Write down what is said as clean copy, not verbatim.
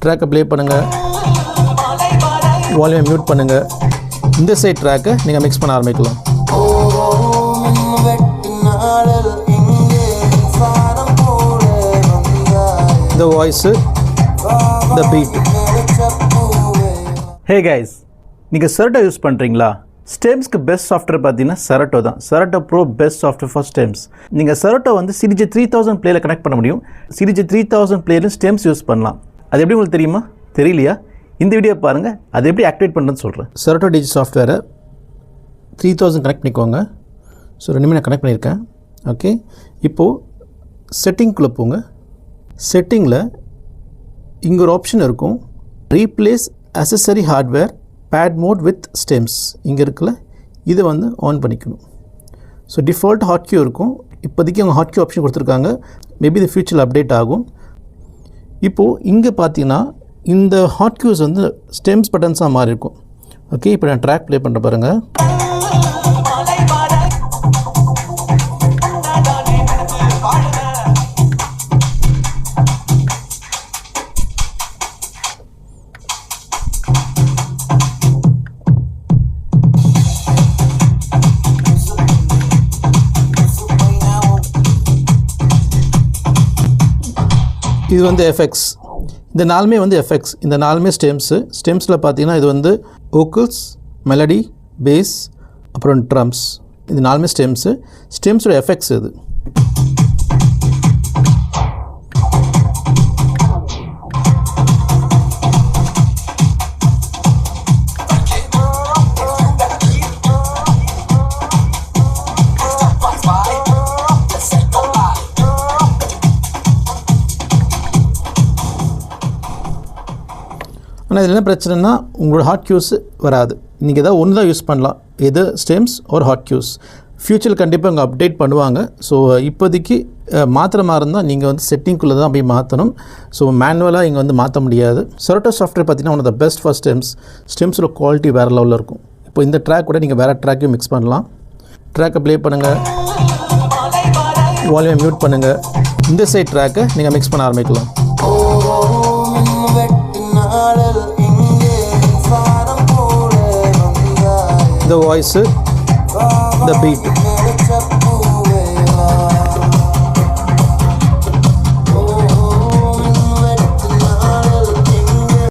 ட்ராக்கை ப்ளே பண்ணுங்கள், வால்யூமை மியூட் பண்ணுங்கள். இந்த சைட் ட்ராக்கை நீங்கள் மிக்ஸ் பண்ண ஆரம்பிக்கலாம். இந்த வாய்ஸு, இந்த பீட். ஹே கைஸ், நீங்கள் Serato யூஸ் பண்ணுறீங்களா? ஸ்டெம்ஸ்க்கு பெஸ்ட் சாஃப்ட்வேர் பார்த்தீங்கன்னா Serato தான். Serato Pro best software for stems. நீங்கள் Serato வந்து CDJ 3000 பிளேயில் கனெக்ட் பண்ண முடியும். CDJ 3000 பிளேயரும் ஸ்டெம்ஸ் யூஸ் பண்ணலாம். அது எப்படி உங்களுக்கு தெரியுமா? தெரியலையா? இந்த வீடியோ பாருங்கள், அது எப்படி ஆக்டிவேட் பண்ணுறதுன்னு சொல்கிறேன். Serato டிஜி சாஃப்ட்வேரை 3000 கனெக்ட் பண்ணிக்கோங்க. ஸோ ரெண்டுமே நான் கனெக்ட் பண்ணியிருக்கேன். ஓகே, இப்போது செட்டிங்குள்ளே போங்க. செட்டிங்கில் இங்கே ஒரு ஆப்ஷன் இருக்கும், replace accessory hardware pad mode with stems. இங்கே இருக்குல்ல, இதை வந்து ஆன் பண்ணிக்கணும். ஸோ டிஃபால்ட் ஹாட்கியூ இருக்கும். இப்போதைக்கு அவங்க ஹாட்கியூ ஆப்ஷன் கொடுத்துருக்காங்க. மேபி இது ஃபியூச்சரில் அப்டேட் ஆகும். இப்போது இங்கே பார்த்தீங்கன்னா இந்த ஹாட்கியூஸ் வந்து ஸ்டெம்ஸ் பட்டன்ஸாக மாறி இருக்கும். ஓகே, இப்போ நான் ட்ராக் ப்ளே பண்ணுற பாருங்கள். இது வந்து எஃபெக்ட்ஸ். இந்த நாலுமே வந்து எஃபெக்ட்ஸ். இந்த நாலுமே ஸ்டெம்ஸு. ஸ்டெம்ஸில் பார்த்தீங்கன்னா இது வந்து வோக்கல்ஸ், மெலடி, பேஸ், அப்புறம் ட்ரம்ஸ். இது நாலுமே ஸ்டெம்ஸு. ஸ்டெம்ஸோட எஃபெக்ட்ஸ் இது. ஆனால் இதில் என்ன பிரச்சனைனா உங்களோட ஹாட்கியூஸ் வராது. நீங்கள் எதாவது ஒன்று தான் யூஸ் பண்ணலாம், எது ஸ்டெம்ஸ் ஒரு ஹாட்கியூஸ். ஃப்யூச்சரில் கண்டிப்பாக அவங்க அப்டேட் பண்ணுவாங்க. ஸோ இப்போதைக்கு மாற்றுற மாதிரி இருந்தால் நீங்கள் வந்து செட்டிங்குள்ளே தான் போய் மாற்றணும். ஸோ மேனுவலாக இங்கே வந்து மாற்ற முடியாது. Serato சாஃப்ட்வேர் பார்த்தீங்கன்னா one of the best for stems. ஸ்டெம்ஸோட குவாலிட்டி வேறு லெவலில் இருக்கும். இப்போ இந்த ட்ராக் கூட நீங்கள் வேறு ட்ராக்கையும் மிக்ஸ் பண்ணலாம். ட்ராக்கை ப்ளே பண்ணுங்கள், வால்யூமை மியூட் பண்ணுங்கள். இந்த சைட் ட்ராக்கை நீங்கள் மிக்ஸ் பண்ண ஆரம்பிக்கலாம். இந்த வாய்ஸு, இந்த பீட்.